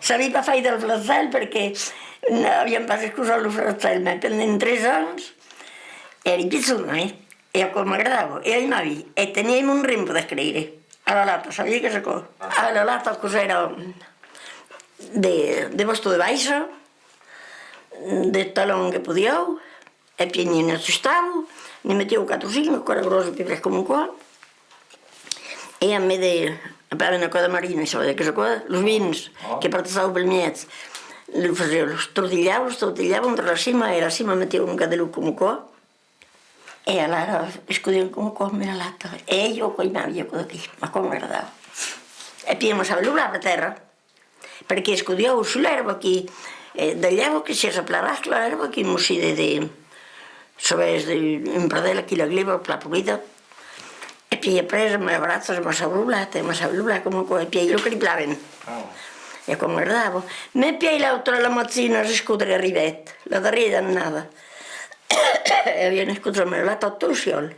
sabia per fer del flassell perché abbiamo pas scusato il flassell, ma per 3 anys eri pizzona, e come m'agradava, e andavi, e teníem un rimbo de scrivere, alla lata, sabia che cosa? Alla lata cos'era de vostro de baixa, del talon che podiau, e poi ne assustavo, ne mettevo 4 o 5, ancora grosso, più come qua, e a me aveva una cosa marina, sapete che cosa? Los vins, che passavo per miez, li facevo, los tortillavo entre la cima, e la cima mettevo un cadello come qua, e allora scudivo come qua nella latta, e io poi mi avevo qui, ma come guardavo. E poi mi stavo per terra, perché scudiavo sull'erba che, tagliavo che si saplarà l'erba che mi si de, sapete, in pradella che la gleba, la pulita, e poi presa, mi abbraccio, mi stavo come qua, e poi lo criplavano. E come guardavo, e poi l'altra la mattina si scudere a rivette, la darriera non andava. E viene scusato la torsione.